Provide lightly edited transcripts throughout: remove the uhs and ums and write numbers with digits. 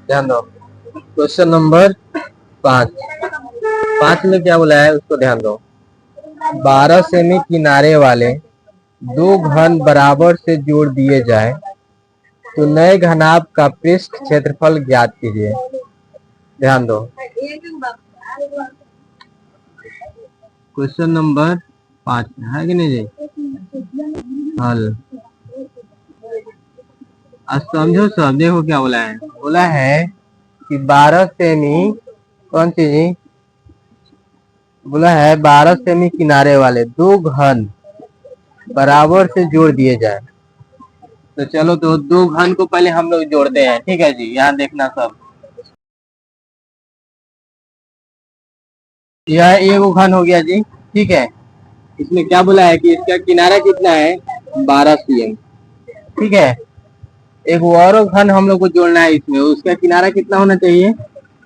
ध्यान दो। Question number 5। 5 में क्या बोला है उसको ध्यान दो। 12 सेमी किनारे वाले दो घन बराबर से जोड़ दिए जाए तो नए घनाभ का पृष्ठ क्षेत्रफल ज्ञात कीजिए। ध्यान दो। क्वेश्चन नंबर 5 है कि नहीं जी? हल। अब समझो सब। देखो क्या बोला है। बोला है कि 12 सेमी कौन सी जी? बोला है 12 सेमी किनारे वाले दो घन बराबर से जोड़ दिए जाए। तो चलो तो दो घन को पहले हम लोग जोड़ते हैं। ठीक है जी, यहाँ देखना सब। यह एक घन हो गया जी। ठीक है, इसमें क्या बोला है कि इसका किनारा कितना है? 12 cm। ठीक है, एक और घन हम लोग को जोड़ना है इसमें, उसका किनारा कितना होना चाहिए?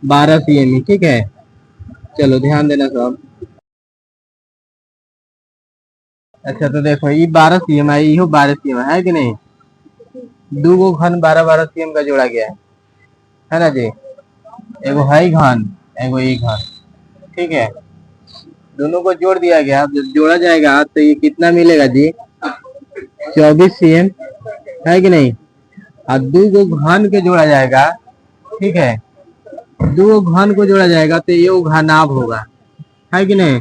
12 cm। ठीक है, चलो ध्यान देना सब। अच्छा तो देखो ये 12 cm है, यो 12 cm है कि नहीं? दो गो घन 12-12 cm का जोड़ा गया है ना जी? एगो है घन, एगो ये घन। ठीक है, दोनों को जोड़ दिया गया। अब जब जोड़ा जाएगा तो ये कितना मिलेगा जी? 24 cm है कि नहीं? और दो गो घन के जोड़ा जाएगा। ठीक है, दो घन को जोड़ा जाएगा तो ये घनाभ होगा, है कि नहीं?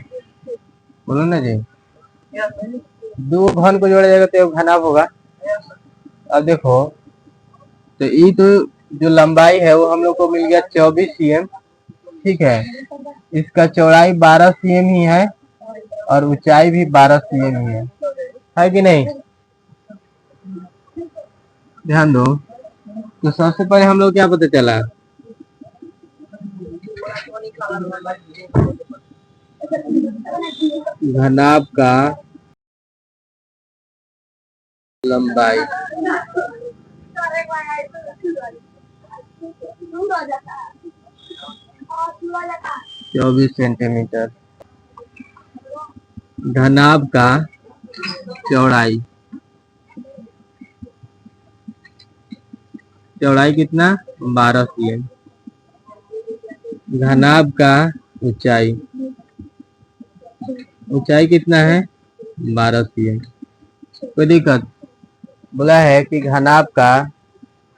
बोलो ना जी। दो घन को जोड़ा जाएगा तो ये घनाभ होगा। अब देखो तो ये तो जो लंबाई है वो हम लोग को मिल गया 24 cm। ठीक है, इसका चौड़ाई 12 cm ही है और ऊंचाई भी 12 cm ही है कि नहीं? ध्यान दो। तो सबसे पहले हम लोग क्या पता चला? घनाभ का लंबाई 24 सेंटीमीटर। घनाभ का चौड़ाई, चौड़ाई कितना? 12 cm। घनाभ का ऊंचाई, ऊंचाई कितना है? 12 cm। कोई दिक्कत? बोला है कि घनाभ का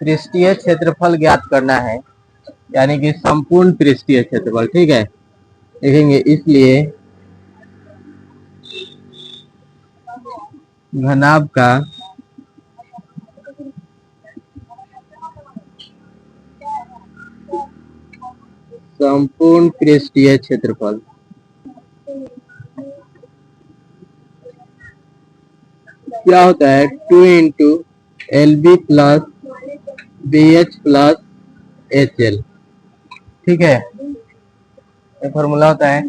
पृष्ठीय क्षेत्रफल ज्ञात करना है, यानी कि संपूर्ण पृष्ठीय क्षेत्रफल। ठीक है, देखेंगे। इसलिए घनाभ का संपूर्ण पृष्ठीय क्षेत्रफल क्या होता है? 2 into L B plus B H plus H L. ठीक है, ये फॉर्मूला होता है।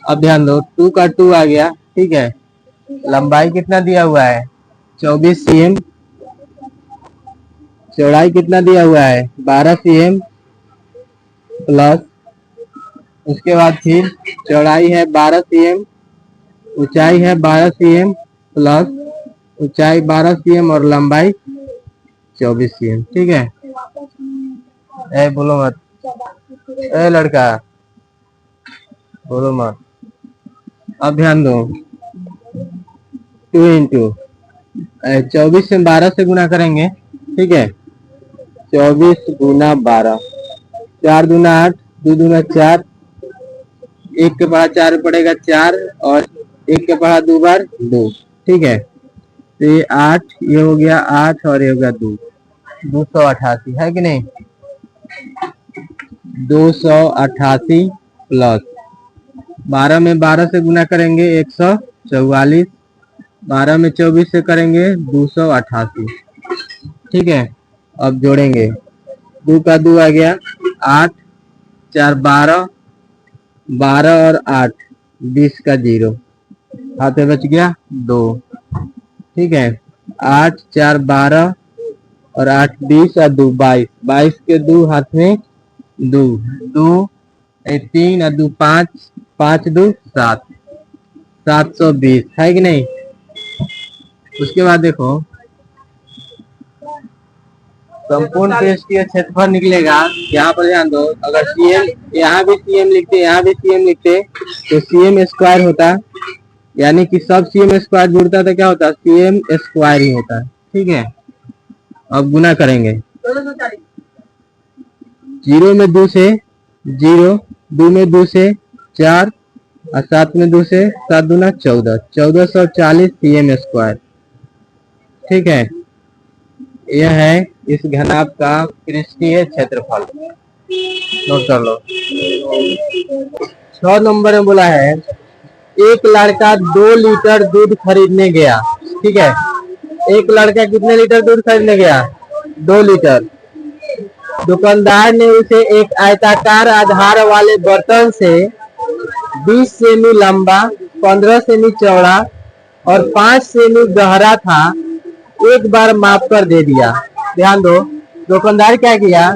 अब ध्यान दो, 2 का 2 आ गया। ठीक है, लंबाई कितना दिया हुआ है? 24 cm। चौड़ाई कितना दिया हुआ है? 12 cm प्लस, उसके बाद फिर चौड़ाई है 12 cm, ऊंचाई है 12 cm प्लस ऊंचाई 12 cm और लंबाई 24 cm। ठीक है, ए बोलो मत, ए लड़का बोलो मत। अब ध्यान दो, 2 इंटू 24 से 12 से गुना करेंगे। ठीक है, 24 गुना 12, 4 दूना 8, 2 दूना 4, एक के पढ़ा 4 पड़ेगा 4 और एक के पढ़ा 2 बार 2। ठीक है, तो ये 8, ये हो गया 8 और ये हो गया 2, 288 है कि नहीं? 288 प्लस 12 में 12 से गुना करेंगे 144, 12 में 24 से करेंगे 288। ठीक है, अब जोड़ेंगे। 2 का 2 आ गया, 8, 4 12, 12 और 8 20 का 0, हाथ में बच गया 2। ठीक है, 8 4 12 और 8 20 और 2 22, 22 के 2 हाथ में 2, 2 3 और 2 5, 5 2 7, 720 है कि नहीं? उसके बाद देखो संपूर्ण पृष्ठीय क्षेत्रफल निकलेगा। यहाँ पर ध्यान दो, अगर सीएम यहाँ भी सीएम लिखते, यहाँ भी सीएम लिखते तो सीएम स्क्वायर होता, यानी कि सब सीएम स्क्वायर जुड़ता तो क्या होता, सीएम स्क्वायर ही होता। ठीक है, अब गुना करेंगे। 0 में 2 से 0, 2 में 2 से 4 और 7 में 2 से 7 दूना 14, 1440 सीएम स्क्वायर। ठीक है, यह है इस घनाभ का पृष्ठीय क्षेत्रफल। नोट कर लो। 6 नंबर में बोला है, एक लड़का 2 लीटर दूध खरीदने गया। ठीक है, एक लड़का कितने लीटर दूध खरीदने गया, 2 लीटर। दुकानदार ने उसे एक आयताकार आधार वाले बर्तन से 20 सेमी लंबा, 15 सेमी चौड़ा और 5 सेमी गहरा था, एक बार माप कर दे दिया। ध्यान दो, दुकानदार क्या किया,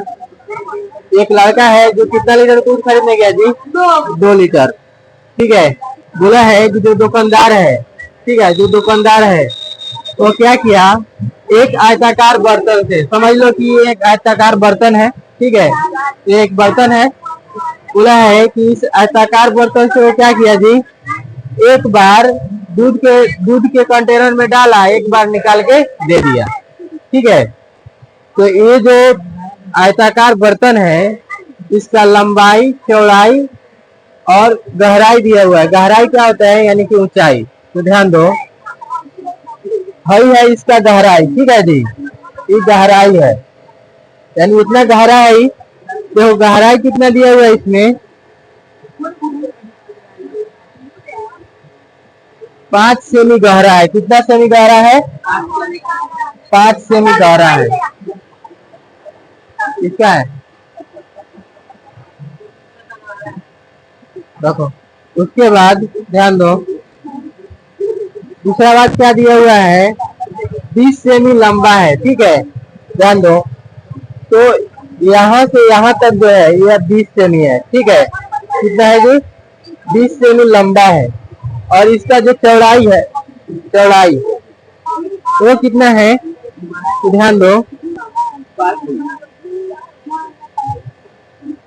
एक लड़का है जो कितना लीटर दूध खरीदने गया जी, 2 लीटर। ठीक है, बोला है कि जो दुकानदार है, ठीक है, जो दुकानदार है तो क्या किया, एक आयताकार बर्तन से, समझ लो कि ये एक आयताकार बर्तन है। ठीक है, ये एक बर्तन है। बोला है कि इस आयताकार बर्तन से वो क्या किया जी, एक बार दूध के कंटेनर में डाला, एक बार निकाल के दे दिया। ठीक है, तो ये जो आयताकार बर्तन है इसका लंबाई, चौड़ाई और गहराई दिया हुआ है। गहराई क्या होता है, यानी कि ऊंचाई। तो ध्यान दो, है इसका गहराई। ठीक है जी, ये गहराई है, यानी इतना गहरा है। देखो गहराई कितना दिया हुआ है इसमें, 5 सेमी गहरा है। कितना सेमी गहरा है, 5 सेमी गहरा है। इसका है, देखो। उसके बाद ध्यान दो, दूसरा बात क्या दिया हुआ है, 20 सेमी लंबा है। ठीक है, ध्यान दो, तो यहाँ से यहाँ तक जो है यह 20 सेमी है। ठीक है, कितना है जी, 20 सेमी लंबा है। और इसका जो चौड़ाई है, चौड़ाई वो कितना है, तो ध्यान दो,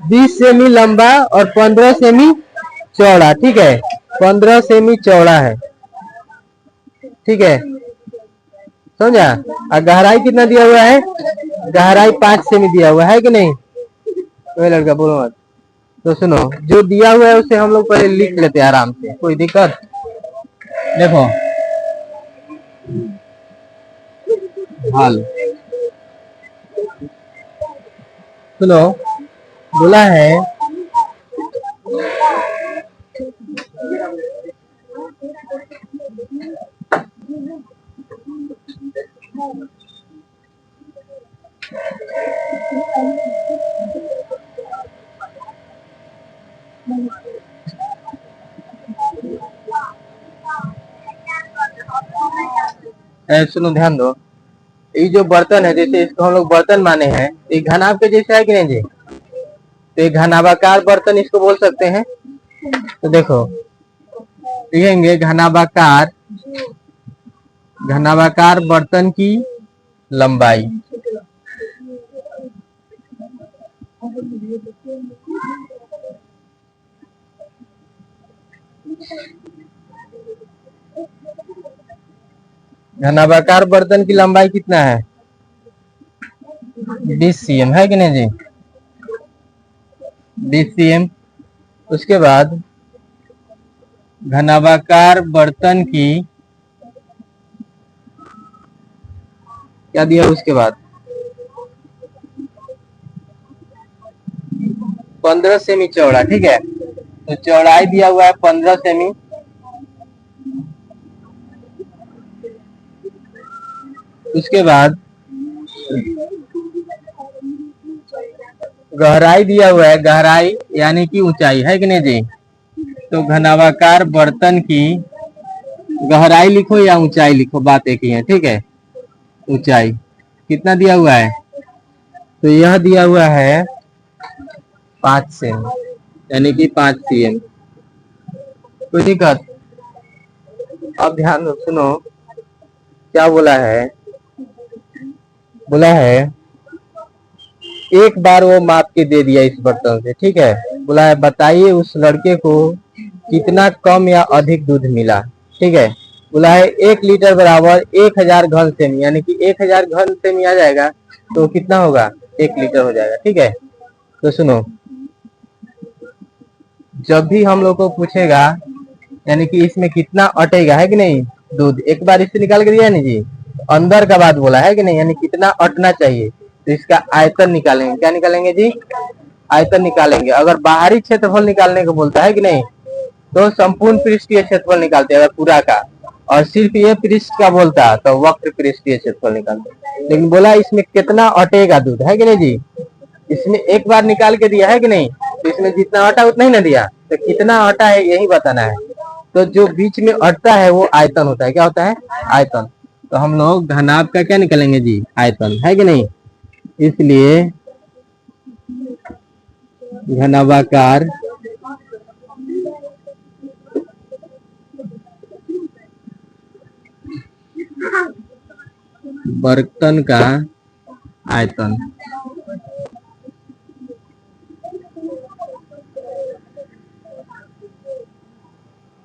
20 सेमी लंबा और 15 सेमी चौड़ा। ठीक है, 15 सेमी चौड़ा है। ठीक है, समझा। और गहराई कितना दिया हुआ है, गहराई 5 सेमी दिया हुआ है कि नहीं। वही लड़का बोलो मत। तो सुनो, जो दिया हुआ है उसे हम लोग पहले लिख लेते हैं आराम से, कोई दिक्कत। देखो हाल, सुनो, बोला है सुनो, ध्यान दो, ये जो बर्तन है, जैसे इसको हम लोग बर्तन माने हैं, ये घनाभ के जैसा है कि नहीं जी। तो ये घनाभाकार बर्तन इसको बोल सकते हैं। तो देखो लिखेंगे, घनाभाकार, घनाभाकार बर्तन की लंबाई, घनाभाकार बर्तन की लंबाई कितना है, 20 सीएम है कि नहीं जी, 20 सीएम। उसके बाद घनाभाकार बर्तन की क्या दिया, उसके बाद 15 सेमी चौड़ा। ठीक है, तो चौड़ाई दिया हुआ है 15 सेमी। उसके बाद गहराई दिया हुआ है, गहराई यानी कि ऊंचाई है कि नहीं जी। तो घनाभाकार बर्तन की गहराई लिखो या ऊंचाई लिखो, बात एक ही है। ठीक है, ऊंचाई कितना दिया हुआ है, तो यह दिया हुआ है 5 सेमी, यानी कि 5 सीएम। कोई दिक्कत। अब ध्यान सुनो, क्या बोला है, बोला है एक बार वो माप के दे दिया इस बर्तन से, ठीक है। बोला है बताइए उस लड़के को कितना कम या अधिक दूध मिला, ठीक है। बोला है 1 लीटर बराबर 1000 घन सेमी, यानी कि 1000 घन सेमी आ जाएगा तो कितना होगा, 1 लीटर हो जाएगा, ठीक है। तो सुनो, जब भी हम लोग को पूछेगा यानी कि इसमें कितना अटेगा, है कि नहीं, दूध, एक बार इससे निकाल के दिया नहीं जी, अंदर का बात बोला है कि नहीं, यानी कितना अटना चाहिए, तो इसका आयतन निकालेंगे। क्या निकालेंगे जी, आयतन निकालेंगे। अगर बाहरी क्षेत्रफल निकालने को बोलता है कि नहीं, तो संपूर्ण पृष्ठीय क्षेत्रफल निकालते हैं अगर पूरा का, और सिर्फ ये पृष्ठ का बोलता तो वक्र पृष्ठीय क्षेत्रफल निकालते। लेकिन बोला इसमें कितना अटेगा दूध, है कि नहीं जी, इसमें एक बार निकाल के दिया है कि नहीं, तो इसमें जितना अटा उतना ही ना दिया, तो कितना अटा है यही बताना है। तो जो बीच में अटता है वो आयतन होता है। क्या होता है, आयतन। तो हम लोग घनाभ का क्या निकालेंगे जी, आयतन, है कि नहीं। इसलिए घनाभाकार बर्तन का आयतन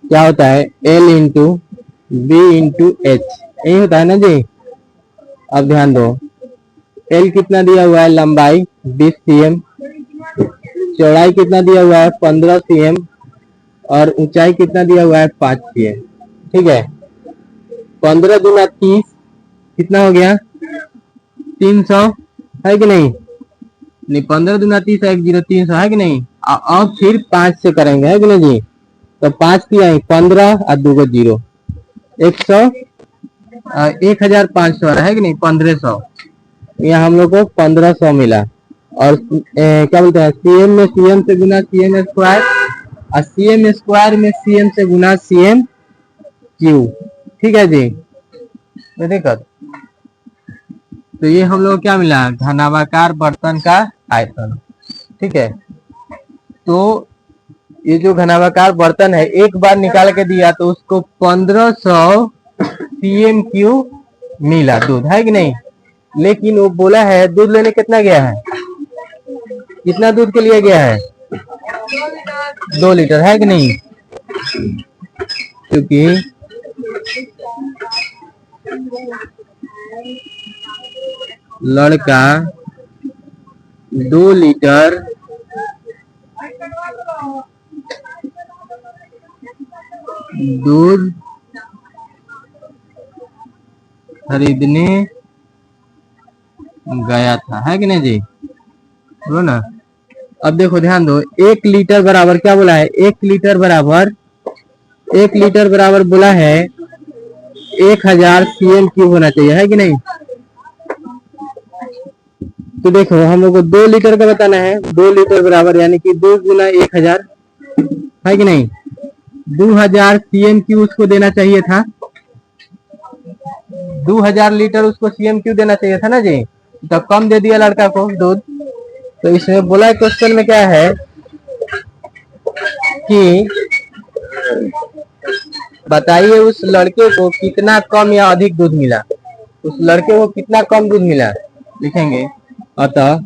क्या होता है, L into B into H, यही होता है ना जी। अब ध्यान दो, L कितना दिया हुआ है, लंबाई 20 cm, चौड़ाई कितना दिया हुआ है 15 cm, और ऊंचाई कितना दिया हुआ है 5 cm, ठीक है। 15 दूना 30, कितना हो गया 300, है कि नहीं, 15 दूना 30 है 0 300, है कि नहीं। अब फिर 5 से करेंगे, है कि नहीं जी, तो 5 की आई 15 और 2 को 0, 100, 1500 है कि नहीं, 1500, यहाँ हम लोग को 1500 मिला। और क्या बोलते हैं, सीएम में सीएम से गुना सीएम स्क्वायर, और सीएम स्क्वायर में सीएम से गुना सीएम क्यू, ठीक है जी। तो देखो, तो ये हम लोग क्या मिला, घनाभाकार बर्तन का आयतन, ठीक है। तो ये जो घनाभाकार बर्तन है एक बार निकाल के दिया तो उसको 1500 CM³ मिला दूध, है कि नहीं। लेकिन वो बोला है दूध लेने कितना गया है, कितना दूध के लिए गया है, 2 लीटर, है कि नहीं। क्योंकि लड़का 2 लीटर दूध खरीदने गया था, है कि नहीं जी, बोलो ना। अब देखो ध्यान दो, 1 लीटर बराबर क्या बोला है, 1 लीटर बराबर, 1 लीटर बराबर बोला है 1000 CM³ होना चाहिए, है कि नहीं। तो देखो हम लोग को 2 लीटर का बताना है, 2 लीटर बराबर यानी कि 2 गुना 1000, है कि नहीं। 2000 CM³ उसको देना चाहिए था, 2000 लीटर उसको CM³ देना चाहिए था ना जी, तो कम दे दिया लड़का को दूध। तो इसमें बोला है क्वेश्चन में क्या है कि बताइए उस लड़के को कितना कम या अधिक दूध मिला, उस लड़के को कितना कम दूध मिला, लिखेंगे। अतः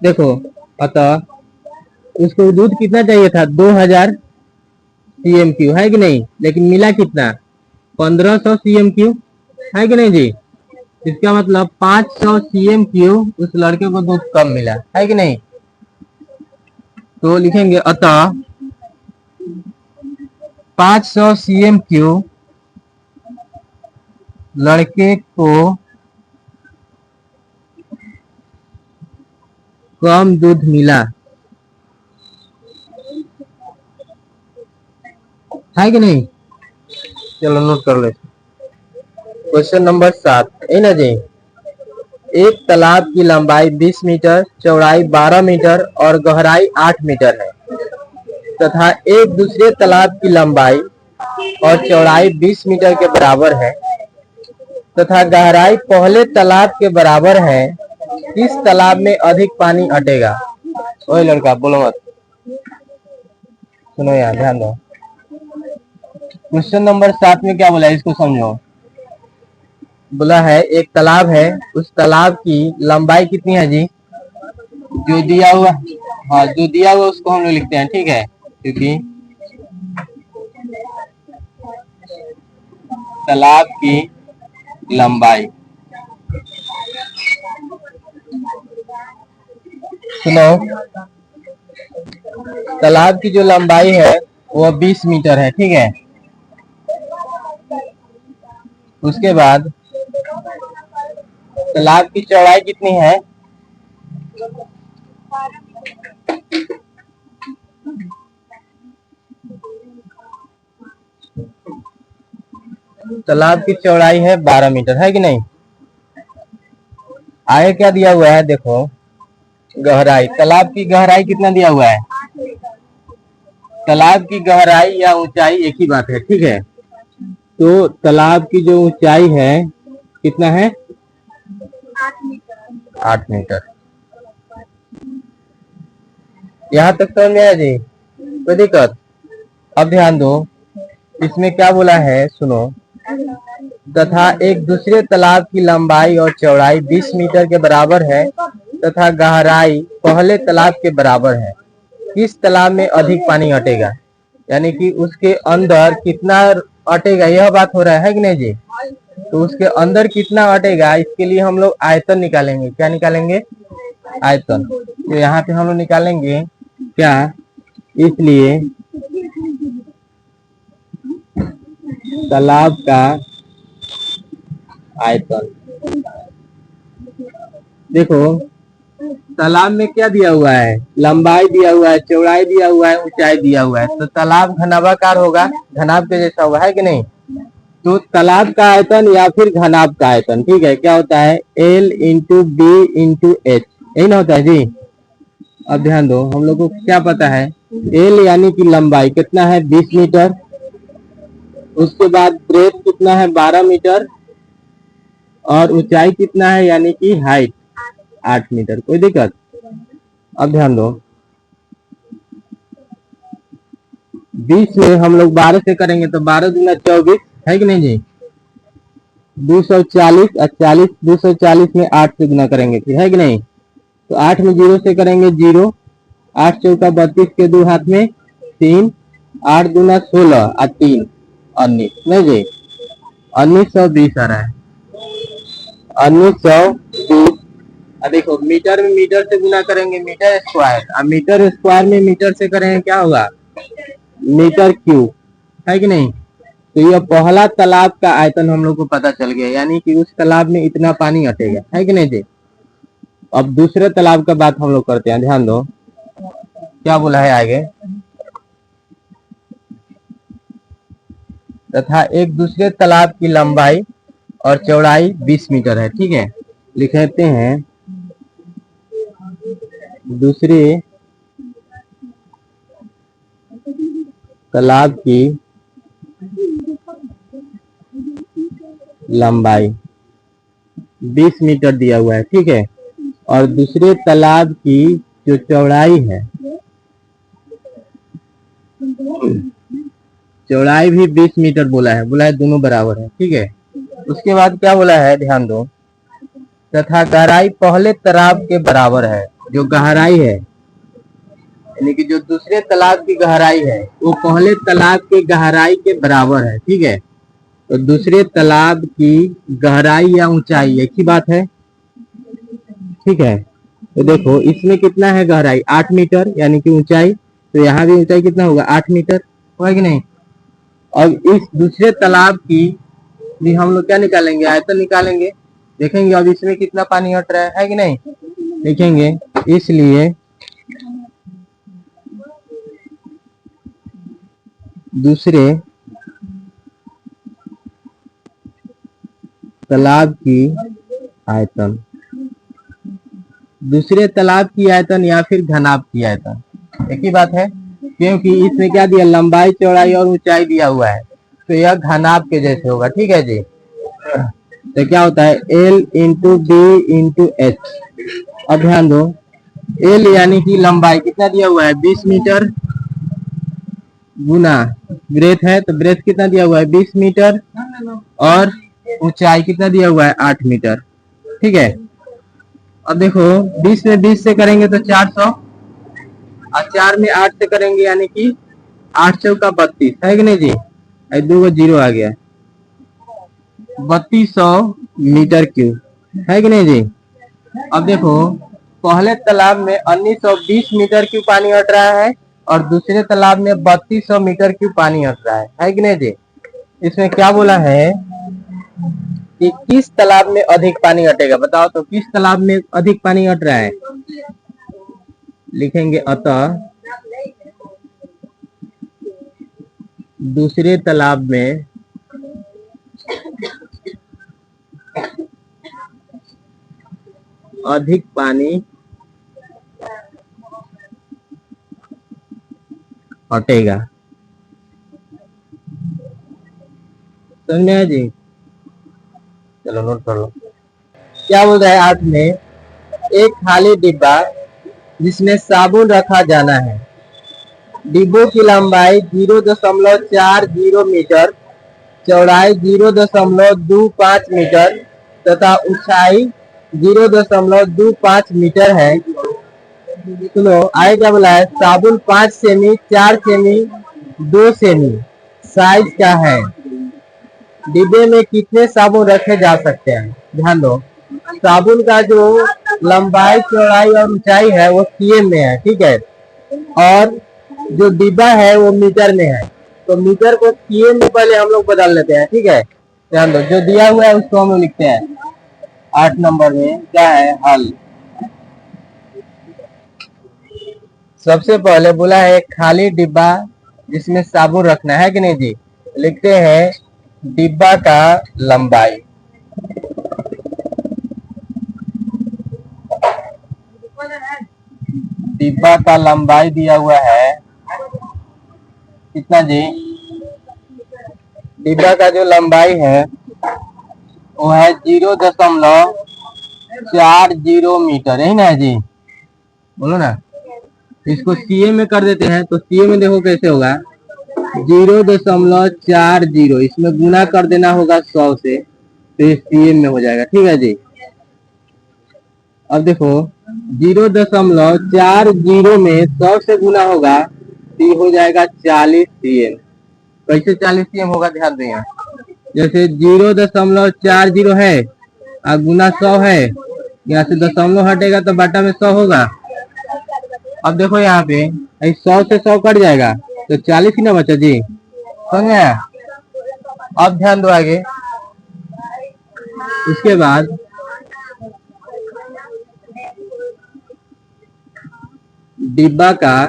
देखो, अतः उसको दूध कितना चाहिए था, 2000 CM³, है कि नहीं, लेकिन मिला कितना, 1500 CM³, है कि नहीं जी। इसका मतलब 500 CM³ उस लड़के को दूध कम मिला, है कि नहीं। तो लिखेंगे अतः 500 CM³ लड़के को कम दूध मिला, है कि नहीं। चलो नोट कर ले, क्वेश्चन नंबर 7 है ना जी। एक तालाब की लंबाई 20 मीटर, चौड़ाई 12 मीटर और गहराई 8 मीटर है, तथा एक दूसरे तालाब की लंबाई और चौड़ाई 20 मीटर के बराबर है, तथा गहराई पहले तालाब के बराबर है। किस तालाब में अधिक पानी अटेगा। ओए लड़का बोलो मत, सुनो यार ध्यान दो। क्वेश्चन नंबर 7 में क्या बोला है इसको समझो। बोला है एक तालाब है, उस तालाब की लंबाई कितनी है जी? जो दिया हुआ, हाँ जो दिया हुआ उसको हम लोग लिखते हैं, ठीक है, क्योंकि तालाब की लंबाई, सुनो, तालाब की जो लंबाई है वो 20 मीटर है, ठीक है। उसके बाद तालाब की चौड़ाई कितनी है? तालाब की चौड़ाई है 12 मीटर, है कि नहीं। आगे क्या दिया हुआ है देखो, गहराई, तालाब की गहराई कितना दिया हुआ है? तालाब की गहराई या ऊंचाई एक ही बात है, ठीक है। तो तालाब की जो ऊंचाई है कितना है? 8 मीटर। यहाँ तक समझ में आया जी, कोई दिक्कत? अब ध्यान दो, इसमें क्या बोला है सुनो, तथा एक दूसरे तालाब की लंबाई और चौड़ाई 20 मीटर के बराबर है तथा गहराई पहले तालाब के बराबर है। किस तालाब में अधिक पानी अटेगा? यानी कि उसके अंदर कितना अटेगा, यह बात हो रहा है कि नहीं जी। तो उसके अंदर कितना अटेगा, इसके लिए हम लोग आयतन निकालेंगे। क्या निकालेंगे? आयतन। तो यहाँ पे हम लोग निकालेंगे क्या, इसलिए तालाब का आयतन। देखो तालाब में क्या दिया हुआ है, लंबाई दिया हुआ है, चौड़ाई दिया हुआ है, ऊंचाई दिया हुआ है। तो तालाब घनाभाकार होगा, घनाभ के जैसा होगा, है कि नहीं। तो तालाब का आयतन या फिर घनाभ का आयतन, ठीक है, क्या होता है? L into B into H, यही ना होता है जी। अब ध्यान दो, हम लोग को क्या पता है, L यानी कि लंबाई कितना है? 20 मीटर। उसके बाद ब्रेथ कितना है? 12 मीटर। और ऊंचाई कितना है, यानी कि हाइट 8 मीटर। कोई दिक्कत? अब ध्यान दो, 20 में हम लोग 12 से करेंगे तो 12 दूना 24, है कि नहीं जी। 240 और 40, 240 में 8 से गुना करेंगे फिर, है कि नहीं। तो 8 में 0 से करेंगे 0, 8 चौका 32 के 2 हाथ में 3, 8 दूना 16 और 3 19, नहीं जी 1920 आ रहा है, 1920। देखो मीटर में मीटर से गुना करेंगे मीटर स्क्वायर, अब मीटर स्क्वायर में मीटर से करेंगे क्या होगा? मीटर क्यूब, है कि नहीं। तो यह पहला तालाब का आयतन हम लोग को पता चल गया, यानी कि उस तालाब में इतना पानी अटेगा, है कि नहीं जी। अब दूसरे तालाब का बात हम लोग करते हैं, ध्यान दो क्या बोला है आगे, तथा एक दूसरे तालाब की लंबाई और चौड़ाई 20 मीटर है, ठीक है। लिख लेते हैं दूसरे तालाब की लंबाई 20 मीटर दिया हुआ है, ठीक है। और दूसरे तालाब की जो चौड़ाई है, चौड़ाई भी 20 मीटर बोला है, दोनों बराबर है, ठीक है। उसके बाद क्या बोला है, ध्यान दो, तथा गहराई पहले तालाब के बराबर है। जो गहराई है, यानी कि जो दूसरे तालाब की गहराई है वो पहले तालाब के गहराई के बराबर है, ठीक है। तो दूसरे तालाब की गहराई या ऊंचाई एक ही बात है, ठीक है। तो देखो इसमें कितना है गहराई? 8 मीटर, यानी कि ऊंचाई, तो यहाँ भी ऊंचाई कितना होगा? 8 मीटर, होगा कि नहीं। अब इस दूसरे तालाब की भी हम लोग क्या निकालेंगे? आयतन निकालेंगे। देखेंगे अब इसमें कितना पानी हट रहा है कि नहीं, देखेंगे। इसलिए दूसरे तालाब की आयतन, दूसरे तालाब की आयतन या फिर घनाभ की आयतन एक ही बात है, क्योंकि इसमें क्या दिया? लंबाई, चौड़ाई और ऊंचाई दिया हुआ है, तो यह घनाभ के जैसे होगा, ठीक है जी। तो क्या होता है? L into B into H. अब ध्यान दो, L यानी कि लंबाई कितना दिया हुआ है? 20 मीटर, गुना ब्रेथ है, तो ब्रेथ कितना दिया हुआ है? 20 मीटर, और ऊंचाई कितना दिया हुआ है 8 मीटर। ठीक है, अब देखो 20 में 20 से करेंगे तो 400 और 4 में 8 से करेंगे यानी कि 8 चौका 32 है कि नहीं जी। दो गो जीरो आ गया, 3200 मीटर क्यूब है कि नहीं जी। अब देखो पहले तालाब में 1920 मीटर क्यूब पानी हट रहा है और दूसरे तालाब में 3200 मीटर क्यूब पानी हट रहा है कि नहीं जी। इसमें क्या बोला है कि किस तालाब में अधिक पानी हटेगा, बताओ तो किस तालाब में अधिक पानी हट रहा है। लिखेंगे अतः दूसरे तालाब में अधिक पानी हटेगा। समझ में आया जी, चलो नोट कर लो। क्या बोल रहा है 8 में, एक खाली डिब्बा जिसमें साबुन रखा जाना है, डिब्बों की लंबाई 0.40 मीटर, चौड़ाई 0.25 मीटर तथा ऊंचाई 0.25 मीटर है। सुनो आगे क्या बोला है, साबुन 5 सेमी, 4 सेमी, 2 सेमी साइज का है, डिब्बे में कितने साबुन रखे जा सकते हैं। ध्यान दो, साबुन का जो लंबाई चौड़ाई और ऊंचाई है वो सीएम में है, ठीक है, और जो डिब्बा है वो मीटर में है। तो मीटर को सीएम में पहले हम लोग बदल लेते हैं, ठीक है। ध्यान दो, जो दिया हुआ है उसको हम लोग लिखते हैं 8 नंबर में क्या है हल। सबसे पहले बोला है खाली डिब्बा जिसमें साबुन रखना है कि नहीं जी। लिखते हैं डिब्बा का लंबाई, डिब्बा का लंबाई दिया हुआ है कितना जी, डिब्बा का जो लंबाई है वो है 0.40 मीटर, यही ना है जी, बोलो ना। इसको सीए में कर देते हैं तो सीए में देखो कैसे होगा, 0.40 इसमें गुना कर देना होगा 100 से, तो ये सीए में हो जाएगा, ठीक है जी। अब देखो 0.40 में 100 से गुना होगा तो ये हो जाएगा 40 सीएम। कैसे 40 सीएम होगा, ध्यान दें, जैसे 0.40 है और गुना 100 है, यहाँ से दशमलव हटेगा तो बटा में 100 होगा। अब देखो यहाँ पे 100 से 100 कट जाएगा तो 40 ही ना बचा जी, समझ में आया। अब ध्यान दो आगे, उसके बाद डिब्बा का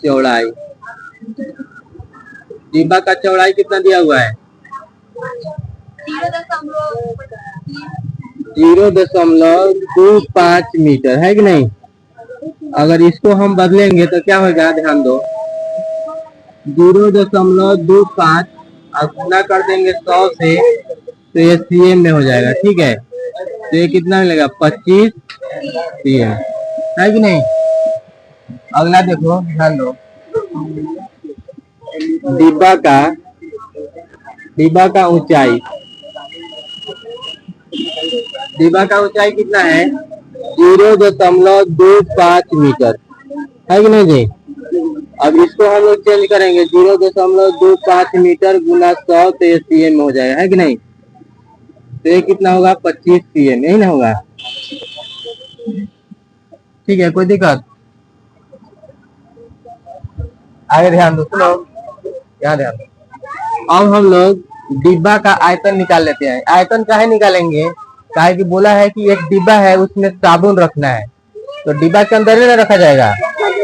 चौड़ाई, डिब्बा का चौड़ाई कितना दिया हुआ है 0.25 मीटर है कि नहीं। अगर इसको हम बदलेंगे तो क्या होगा, ध्यान दो, 0.25 और गुना कर देंगे 100 से तो ये सीएम में हो जाएगा, ठीक है। तो ये कितना मिलेगा 25 सीएम है कि नहीं। अगला देखो, ध्यान दो, डिब्बा का ऊंचाई, डिब्बा का ऊंचाई कितना है 0.25 मीटर है कि नहीं जी। अब इसको हम लोग चेंज करेंगे 0.25 मीटर गुना 100 तो ये सीएम में हो जाएगा, है कि नहीं। तो ये कितना होगा 25 सीएम, यही ना होगा, ठीक है। कोई दिक्कत, आगे ध्यान दो, सुनो यहाँ ध्यान दो। अब हम लोग डिब्बा का आयतन निकाल लेते हैं। आयतन काहे निकालेंगे, काहे कि बोला है कि एक डिब्बा है उसमें साबुन रखना है, तो डिब्बा के अंदर ही ना रखा जाएगा।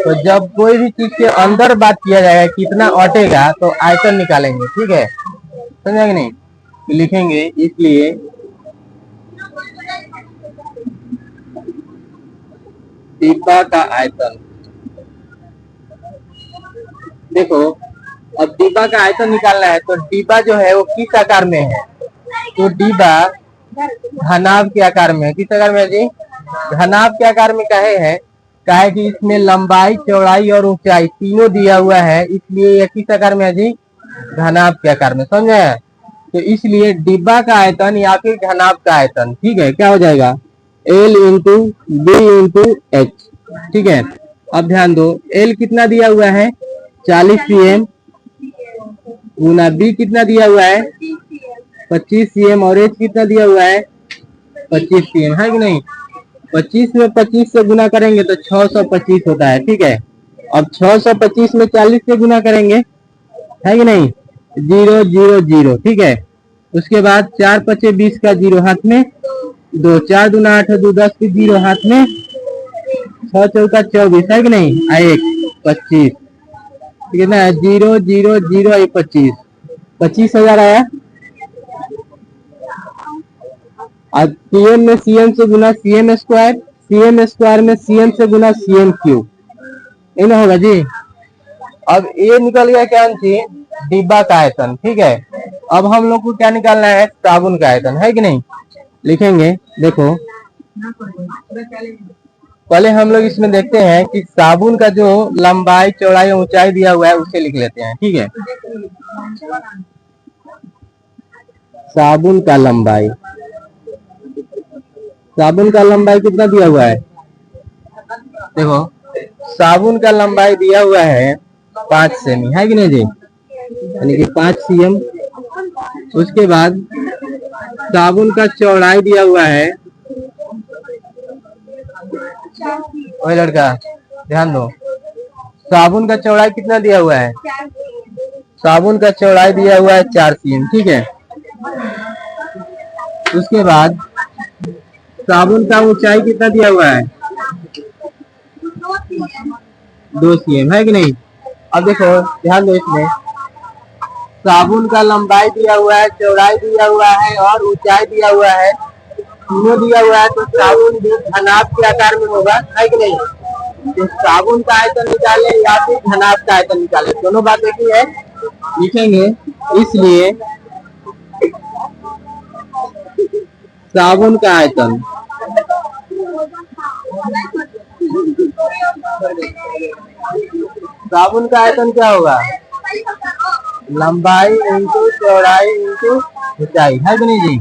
तो जब कोई भी चीज के अंदर बात किया जाएगा कितना अटेगा तो आयतन निकालेंगे, ठीक है, समझा कि नहीं। तो लिखेंगे इसलिए डिब्बा का आयतन, देखो अब डिब्बा का आयतन निकालना है तो डिब्बा जो है वो किस आकार में है, तो डिब्बा घनाभ के आकार में है। किस आकार में है जी, घनाभ के आकार में काहे है, काहे कि इसमें लंबाई चौड़ाई और ऊंचाई तीनों दिया हुआ है, इसलिए ये किस आकार में है जी, घनाभ के आकार में, समझे। तो इसलिए डिब्बा का आयतन या फिर घनाभ का आयतन, ठीक है, क्या हो जाएगा, L into B into H. ठीक है, अब ध्यान दो, L कितना दिया हुआ है 40 cm गुना बी कितना दिया हुआ है 25 cm और एच कितना दिया हुआ है 25 cm, है कि नहीं। 25 में 25 से गुना करेंगे तो 625 होता है। ठीक है, अब 625 में 40 से गुना करेंगे, है कि नहीं, 0 0 0। ठीक है, उसके बाद 4 पचे 20 का 0 हाथ में, 2 4 दूना 8 2 10 की 0 हाथ में, 6 चौका 24, है कि नहीं, 1 25, कितना है 0 0 0 25, 25,000 आया। अब सीएम में सीएम से गुना सीएम स्क्वायर में सीएम से गुना सीएम क्यूब, ये ना होगा जी। अब ये निकल गया क्या चाहिए, डिब्बा का आयतन। ठीक है, अब हम लोग को क्या निकालना है, साबुन का आयतन, है कि नहीं। लिखेंगे, देखो पहले हम लोग इसमें देखते हैं कि साबुन का जो लंबाई चौड़ाई ऊंचाई दिया हुआ है उसे लिख लेते हैं। ठीक है, साबुन का लंबाई, साबुन का लंबाई कितना दिया हुआ है, देखो साबुन का लंबाई दिया हुआ है 5 सेमी, है कि नहीं जी, यानी कि 5 cm। उसके बाद साबुन का चौड़ाई दिया हुआ है, ओए लड़का ध्यान दो, साबुन का चौड़ाई कितना दिया हुआ है, साबुन का चौड़ाई दिया हुआ है 4 cm। ठीक है, उसके बाद साबुन का ऊंचाई कितना दिया हुआ है 2 cm, है कि नहीं। अब देखो ध्यान दो, इसमें साबुन का लंबाई दिया हुआ है, चौड़ाई दिया हुआ है और ऊंचाई दिया हुआ है, तीनों दिया हुआ है, तो साबुन भी घनाभ के आकार में होगा, है कि नहीं। तो साबुन का आयतन निकाले या फिर घनाभ का आयतन निकाले, दोनों बात एक ही है, लिखेंगे। इसलिए साबुन का आयतन साबुन का आयतन क्या होगा, लंबाई इंटू चौड़ाई इंटू ऊंचाई, है कि नहीं जी,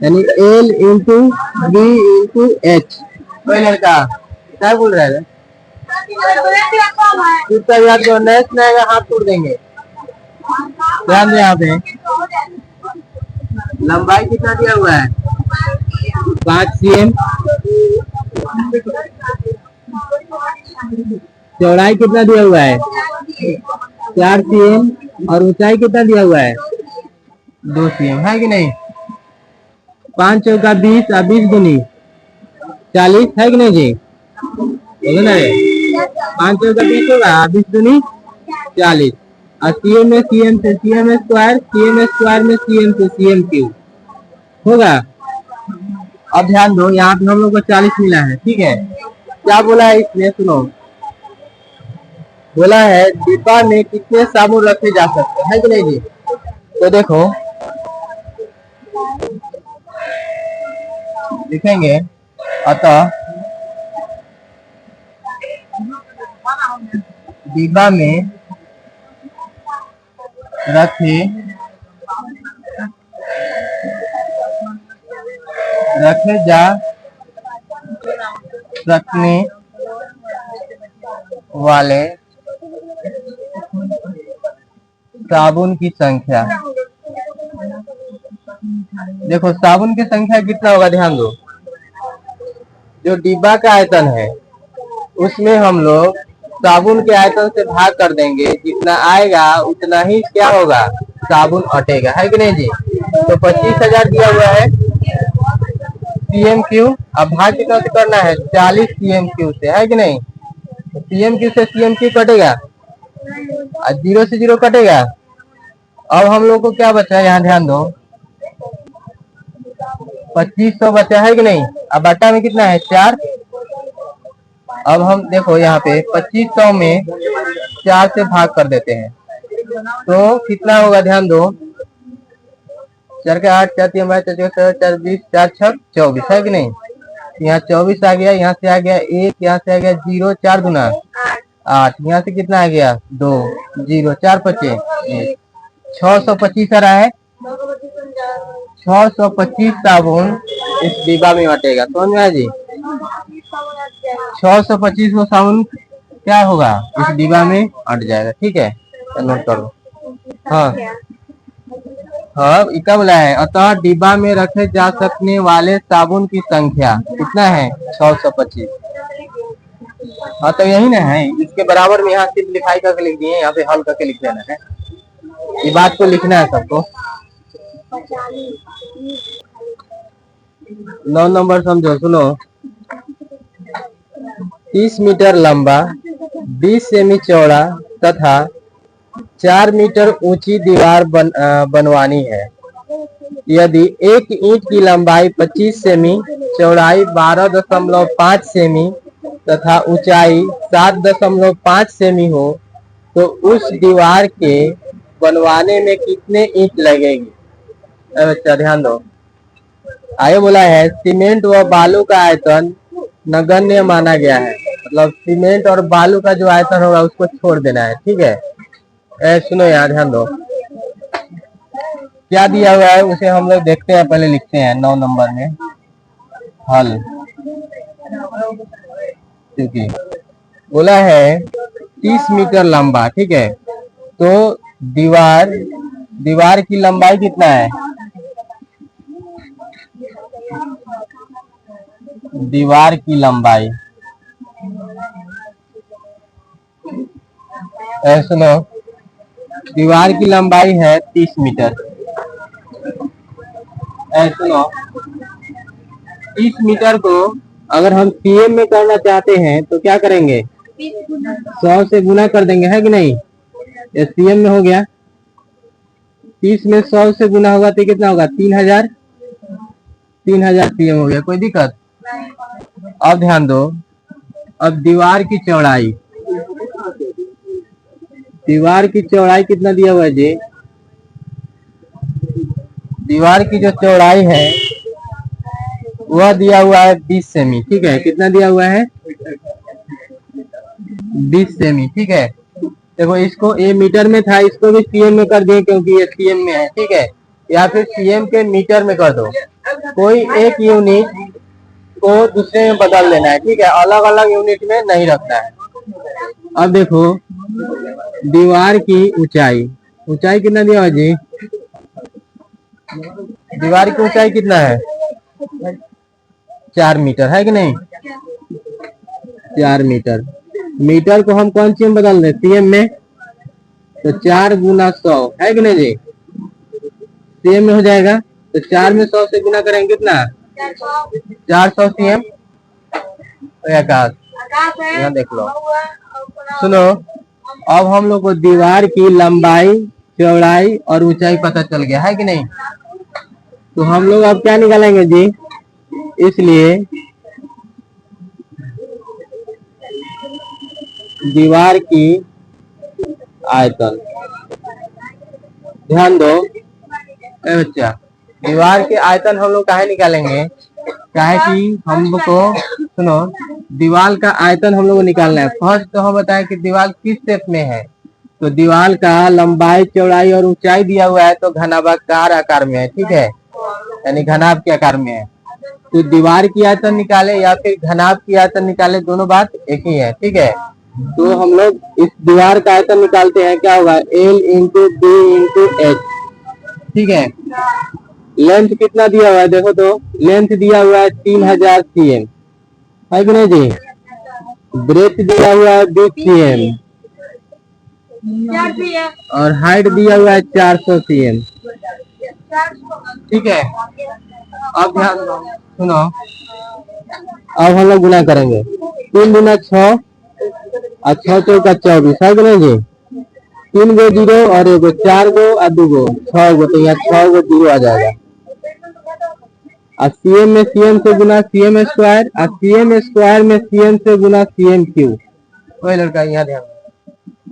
यानी L into B into H. कोई लड़का क्या बोल रहा है, कितना याद करो, नेक्स्ट में हाथ तोड़ देंगे। ध्यान दे, यहाँ पे लंबाई कितना दिया हुआ है 5 cm, चौड़ाई कितना दिया हुआ है 4 cm और ऊंचाई कितना दिया हुआ है 2 cm, है कि नहीं। 5 चौका 20 और 20 दूनी 40, है कि नहीं जी, बोलो ना, 5 चौका 20 होगा, 20 दूनी 40, और सीएम में सीएम से सीएम स्क्वायर में सीएम से सीएम क्यूब होगा। अब ध्यान दो, यहाँ पे हम लोग को 40 मिला है। ठीक है, क्या बोला है इसमें, सुनो, बोला है डिब्बा में कितने साबुन रखे जा सकते हैं, है कि नहीं जी। तो देखो लिखेंगे, अतः डिब्बा में रखे जा सकने वाले साबुन की संख्या, देखो साबुन की संख्या कितना होगा, ध्यान दो, जो डिब्बा का आयतन है उसमें हम लोग साबुन के आयतन से भाग कर देंगे, जितना आएगा उतना ही क्या होगा, साबुन अटेगा, है कि नहीं जी। तो 25,000 दिया हुआ है सीएम क्यू, अब भाग कितना से करना है 40 सीएम क्यू से, है कि नहीं। तो सीएम क्यू से सीएम क्यू कटेगा और 0 से 0 कटेगा। अब हम लोग को क्या बचा है, यहाँ ध्यान दो, 2500 बचा, है कि नहीं। अब बटा में कितना है 4। अब हम देखो यहाँ पे 2500 में 4 से भाग कर देते हैं तो कितना होगा, ध्यान दो, 4 के 8 4 3 4 20 4 6 24, है कि नहीं। यहाँ 24 आ गया, यहाँ से आ गया 1, यहाँ से आ गया 0, 4 दूना 8, यहाँ से कितना आ गया 2 0, 4 5 1 625 आ रहा है। 625 साबुन इस डिब्बा में अटेगा, समझ में आया जी। 625 वो साबुन क्या होगा, इस डिब्बा में अट जाएगा, ठीक है, तो नोट करो। हाँ हाँ, क्या बोला है, अतः डिब्बा में रखे जा सकने वाले साबुन की संख्या कितना है, 625। हाँ तो यही ना है, इसके बराबर में यहाँ सिर्फ लिखाई करके लिख दिए, यहाँ पे हल करके लिख देना है, ये बात को लिखना है सबको। 9 नंबर समझो, सुनो। 30 मीटर लंबा, 20 सेमी चौड़ा तथा 4 मीटर ऊंची दीवार बनवानी है। यदि एक ईंट की लंबाई 25 सेमी, चौड़ाई 12.5 सेमी तथा ऊंचाई 7.5 सेमी हो, तो उस दीवार के बनवाने में कितने ईंट लगेगी। बच्चा ध्यान दो, आगे बोला है सीमेंट व बालू का आयतन नगण्य माना गया है, मतलब सीमेंट और बालू का जो आयतन होगा उसको छोड़ देना है, ठीक है। सुनो यार, ध्यान दो, क्या दिया हुआ है उसे हम लोग देखते हैं, पहले लिखते हैं 9 नंबर में हल। क्योंकि बोला है 30 मीटर लंबा, ठीक है, तो दीवार की लंबाई कितना है, दीवार की लंबाई, सुनो, दीवार की लंबाई है 30 मीटर। सुनो, 30 मीटर को अगर हम सीएम में करना चाहते हैं तो क्या करेंगे, 100 से गुना कर देंगे, है कि नहीं। ये सीएम में हो गया, 30 में 100 से गुना होगा तो कितना होगा, 3000 सीएम हो गया, कोई दिक्कत। अब ध्यान दो, अब दीवार की चौड़ाई कितना दिया हुआ है जी, दीवार की जो चौड़ाई है वह दिया हुआ है 20 सेमी, ठीक है, कितना दिया हुआ है, 20 सेमी, ठीक है। देखो इसको ए मीटर में था, इसको भी सीएम में कर दिए क्योंकि ये सीएम में है, ठीक है, या फिर सीएम के मीटर में कर दो, कोई एक यूनिट को दूसरे में बदल देना है, ठीक है, अलग अलग यूनिट में नहीं रखना है। अब देखो दीवार की ऊंचाई कितना दिया हुआ जी, दीवार की ऊंचाई कितना है, 4 मीटर, है कि नहीं, 4 मीटर। मीटर को हम कौन सी में बदल दें, सीएम में, तो 4 गुना 100, है कि नहीं जी, सीएम में हो जाएगा, तो 4 में 100 से गुना करेंगे कितना, 400 सीएम। यहाँ देख लो, सुनो, अब हम लोग को दीवार की लंबाई, चौड़ाई और ऊंचाई पता चल गया, है कि नहीं। तो हम लोग अब क्या निकालेंगे जी, इसलिए दीवार की आयतन, ध्यान दो बच्चा, दीवार के आयतन हम लोग काहे निकालेंगे, काहे कि हम लोग को, सुनो, दीवार का आयतन हम लोग को निकालना है। फर्स्ट तो हम बताएं कि दीवार किस शेप में है, तो दीवार का लंबाई, चौड़ाई और ऊंचाई दिया हुआ है तो घनाभाकार आकार में है, ठीक है, यानी घनाभ के आकार में है। तो दीवार की आयतन निकाले या फिर घनाभ की आयतन निकाले, दोनों बात एक ही है, ठीक है। तो हम लोग इस दीवार का आयतन निकालते हैं, क्या होगा, L into B into H, ठीक है। लेंथ कितना दिया हुआ है, देखो तो लेंथ दिया हुआ है 3000 सीएम, है कि नहीं जी, ब्रेथ दिया हुआ है 20 सीएम और हाइट दिया हुआ है 400 सीएम, ठीक है। अब ध्यान दो, सुनो, अब हम लोग गुना करेंगे, 3 गुना 6 और 6 चौका 24, है कि नहीं जी, 3 गो 0 और 1 गो, 4 गो और 2 गो 6 गो, तो यहाँ 6 गो 0 आ जाएगा। और सीएम में सीएम से गुना सीएम स्क्वायर, और सीएम स्क्वायर में सीएम से गुना सीएम क्यूब। कोई लड़का यहाँ ध्यान,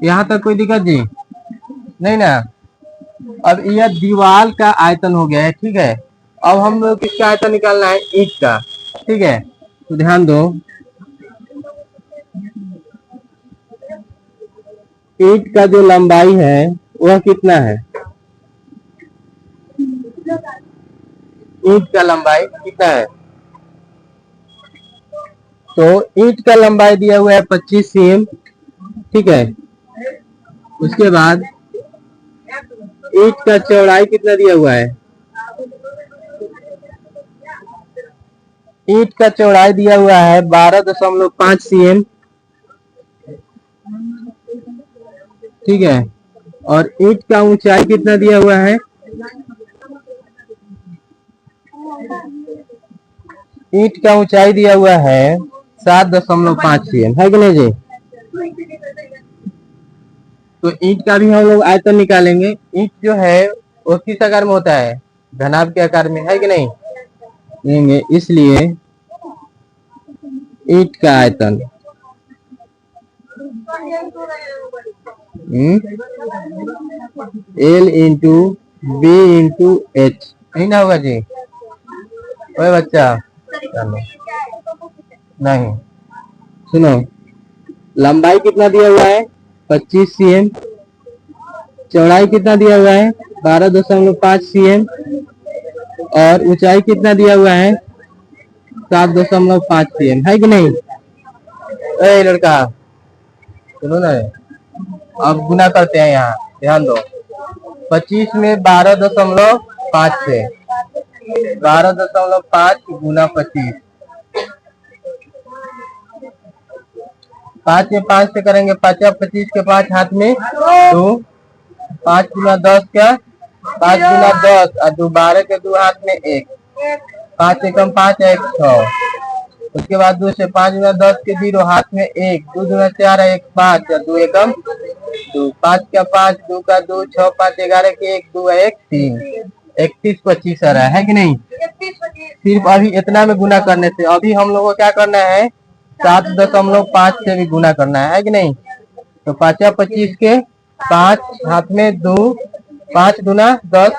यहाँ तक कोई दिक्कत जी नहीं ना। अब यह दीवार का आयतन हो गया है, ठीक है। अब हम लोग किसका आयतन निकालना है, ईंट का, ठीक है। तो ध्यान दो, ईंट का जो लंबाई है वह कितना है, ईंट का लंबाई कितना है? तो ईंट का लंबाई दिया हुआ है 25 cm, ठीक है। उसके बाद ईंट का चौड़ाई कितना दिया हुआ है? ईंट का चौड़ाई दिया हुआ है 12.5 cm, ठीक है। और ईंट का ऊंचाई कितना दिया हुआ है? ईंट का ऊंचाई दिया हुआ है 7.5 cm, है कि नहीं जी? तो ईंट का भी हम लोग आयतन निकालेंगे। ईंट जो है वो किस आकार में होता है? घनाभ के आकार में, है कि नहीं? लेंगे, इसलिए ईंट का आयतन L into B into H, नहीं ना होगा जी? ओए बच्चा, नहीं, सुनो, लंबाई कितना दिया हुआ है? 25 cm, चौड़ाई कितना दिया हुआ है? 12.5 cm, और ऊंचाई कितना दिया हुआ है? 7.5 cm, है कि नहीं? ए लड़का, सुनो ना, अब गुना करते हैं। यहाँ ध्यान दो, 25 में 12.5 से 12.5 गुना 25, 5 में 5 से करेंगे 5 25 के 5 हाथ में 2, 5 गुना 10 क्या? 5 गुना 10 और 2 12 के 2 हाथ में 1, 5 एकम 5 1 6। उसके बाद 2 से 5 गुना 10 के 0 हाथ में 1, 2 गुना 4 1 5 और 2 एकम 2, 5 का 5 2 का 2 6 5 11 के 1 2 1 3, 31 25 आ रहा है कि नहीं? सिर्फ अभी इतना में गुना करने से, अभी हम लोग को क्या करना है? 7.5 से भी गुना करना है कि नहीं? तो 5 25 के 5 हाथ में 2, 5 गुना 10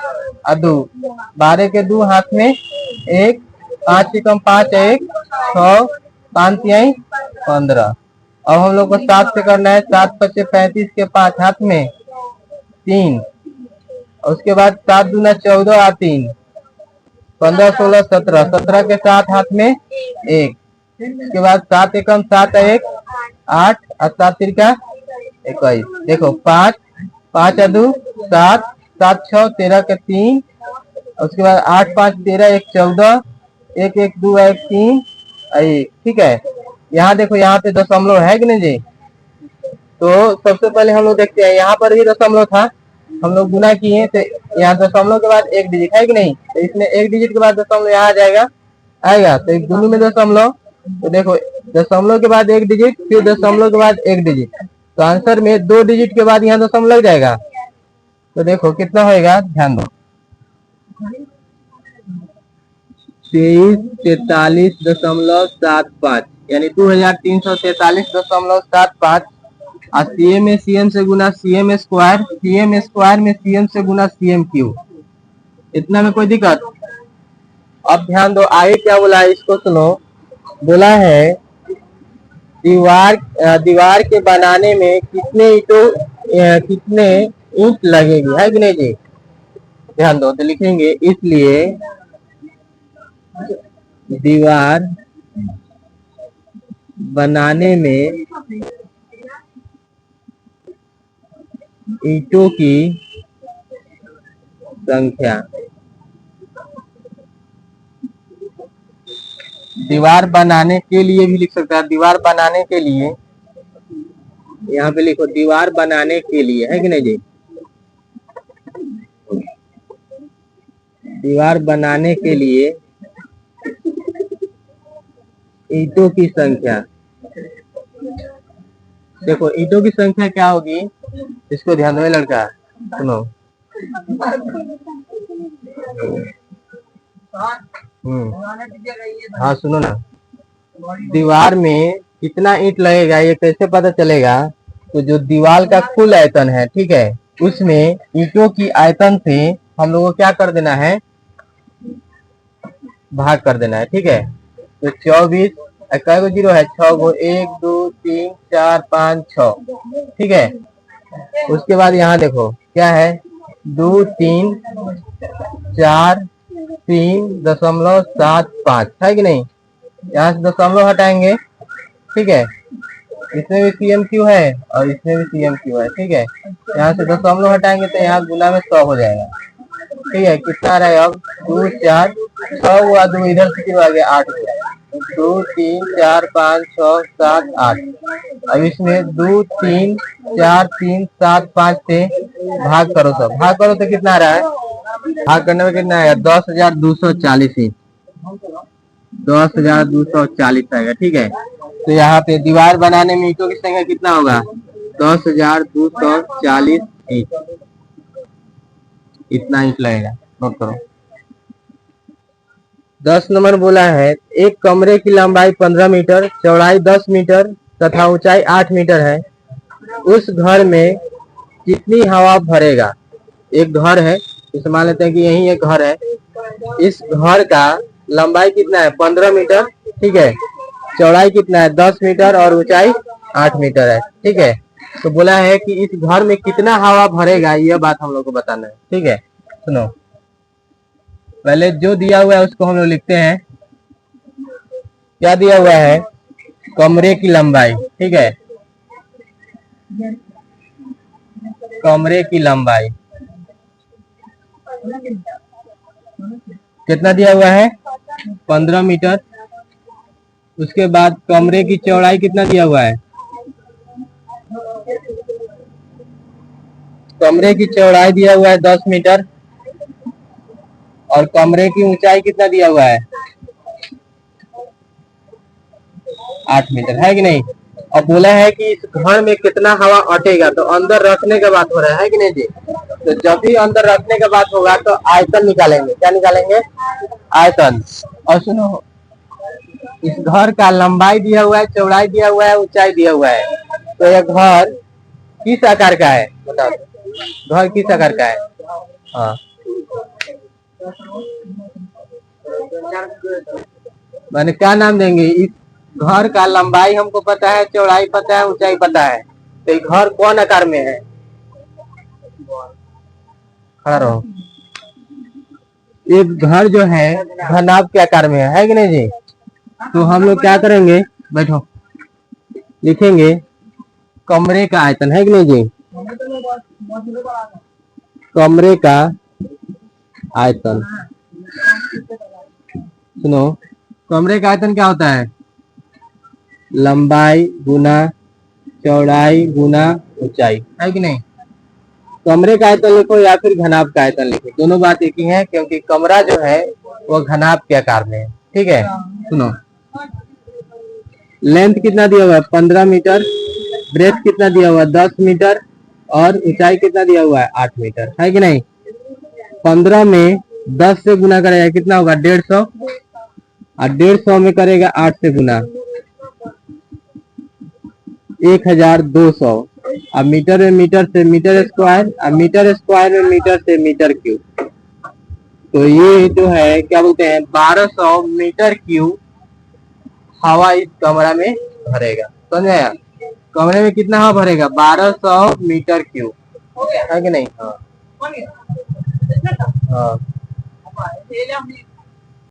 और 2, 12 के 2 हाथ में 1, 5 एकम 5 1 6, 5 तिहाई 15। अब हम लोग को 7 से करना है। 7 25 35 के 5 हाथ में 3, उसके बाद 7 दूना 14 और 3 15 16 17, 17 के 7 हाथ में 1, उसके बाद 7 एकम 7 1 8 और 7 तिरका 21। देखो 5 5 2 7 7 6 13 के 3, उसके बाद 8 5 13 1 14 1 1 2 1 3 1, ठीक है। यहाँ देखो, यहाँ पे दशमलव है कि नहीं जी? तो सबसे पहले हम लोग देखते हैं, यहाँ पर भी दशमलव था, हम लोग गुना किए तो यहाँ दशमलव के बाद एक डिजिट है कि नहीं? तो इसमें एक डिजिट के बाद दशमलव यहाँ आ जाएगा, आएगा। तो एक दोनों में दशमलव, तो देखो दशमलव के बाद एक डिजिट, फिर दशमलव के बाद एक डिजिट, तो आंसर में 2 डिजिट के बाद यहाँ दशमलव लग जाएगा। तो देखो कितना होएगा, ध्यान दो, 2343.75, यानी 2343.75। और सीएम में सीएम से गुना सीएम स्क्वायर, सीएम स्क्वायर में सीएम से गुना सीएम क्यूब, इतना में कोई दिक्कत? अब ध्यान दो, आगे क्या बोला है इसको सुनो। बोला है दीवार के बनाने में कितने ईंट लगेगी, है कि नहीं जी? ध्यान दो, तो लिखेंगे, इसलिए दीवार बनाने में ईंटों की संख्या, दीवार बनाने के लिए भी लिख सकता है, दीवार बनाने के लिए, यहाँ पे लिखो दीवार बनाने के लिए, है कि नहीं जी? दीवार बनाने के लिए ईंटों की संख्या, देखो ईंटों की संख्या क्या होगी, इसको ध्यान दो लड़का, सुनो। हाँ सुनो ना, दीवार में कितना ईंट लगेगा ये कैसे पता चलेगा? तो जो दीवार का कुल आयतन है, ठीक है, उसमें ईंटों की आयतन से हम लोगों को क्या कर देना है? भाग कर देना है, ठीक है। तो 24 कै गो जीरो है? 6 गो, 1 2 3 4 5 6, ठीक है। उसके बाद यहाँ देखो क्या है, 2343.75 है कि नहीं। यहाँ से दशमलव हटाएंगे, ठीक है। इसमें भी CMQ है और इसमें भी CMQ है, ठीक है। यहाँ से दशमलव हटाएंगे तो यहाँ गुना में 100 हो जाएगा, ठीक है। कितना रहा है अब 2 4 6 हुआ, 2 इधर से क्यों आ गया, 8 हुआ। 2 3 4 5 6 7 8। अब इसमें 2 3 4 3 7 5 से भाग करो, सब भाग करो तो कितना आ रहा है, भाग करने में कितना आएगा 10,240 इंच, 10,240 आएगा, ठीक है। तो यहाँ पे दीवार बनाने में ईंटों की संख्या कितना होगा 10,240 इंच, इतना इंच लगेगा, नोट करो। 10 नंबर बोला है एक कमरे की लंबाई 15 मीटर, चौड़ाई 10 मीटर तथा ऊंचाई 8 मीटर है। उस घर में कितनी हवा भरेगा। एक घर है, इसे मान लेते हैं कि यही एक घर है। इस घर का लंबाई कितना है 15 मीटर, ठीक है। चौड़ाई कितना है 10 मीटर और ऊंचाई 8 मीटर है, ठीक है। तो बोला है कि इस घर में कितना हवा भरेगा, यह बात हम लोग को बताना है, ठीक है। सुनो, पहले जो दिया हुआ है उसको हम लोग लिखते हैं। क्या दिया हुआ है, कमरे की लंबाई, ठीक है। कमरे की लंबाई कितना दिया हुआ है 15 मीटर। उसके बाद कमरे की चौड़ाई कितना दिया हुआ है, कमरे की चौड़ाई दिया हुआ है 10 मीटर और कमरे की ऊंचाई कितना दिया हुआ है 8 मीटर, है कि नहीं। और बोला है कि इस घर में कितना हवा अटेगा, तो अंदर रखने का बात हो रहा है कि नहीं जी। तो जब भी अंदर रखने का बात होगा तो आयतन निकालेंगे। क्या निकालेंगे, आयतन। और सुनो, इस घर का लंबाई दिया हुआ है, चौड़ाई दिया हुआ है, ऊंचाई दिया हुआ है। तो यह घर किस आकार का है, बताओ घर किस आकार का है। हाँ, मैंने क्या नाम देंगे, इस घर का लंबाई हमको पता है, चौड़ाई पता है, ऊंचाई पता है। तो ये घर कौन आकार में है, खड़ा रहो। एक घर जो है घनाभ के आकार में है कि नहीं जी। तो हम लोग क्या करेंगे, बैठो, लिखेंगे कमरे का आयतन, है कि नहीं जी। कमरे का आयतन, सुनो, कमरे का आयतन क्या होता है, लंबाई गुना चौड़ाई गुना ऊंचाई, है कि नहीं। कमरे का आयतन लिखो या फिर घनाभ का आयतन लिखो, दोनों बात एक ही है, क्योंकि कमरा जो है वो घनाभ के आकार में है, ठीक है। सुनो, लेंथ कितना दिया हुआ है 15 मीटर, ब्रेथ कितना दिया हुआ है 10 मीटर और ऊंचाई कितना दिया हुआ है 8 मीटर, है कि नहीं। 15 में 10 से गुना करेगा कितना होगा 150 और 150 में करेगा 8 से गुना 1200। अब मीटर में मीटर से मीटर स्क्वायर और मीटर स्क्वायर में मीटर से मीटर क्यूब। तो ये जो है क्या बोलते हैं 1200 मीटर क्यूब हवा इस कमरा में भरेगा, समझ आया। कमरे में कितना हवा भरेगा 1200 मीटर क्यूब, है कि नहीं। हाँ हाँ,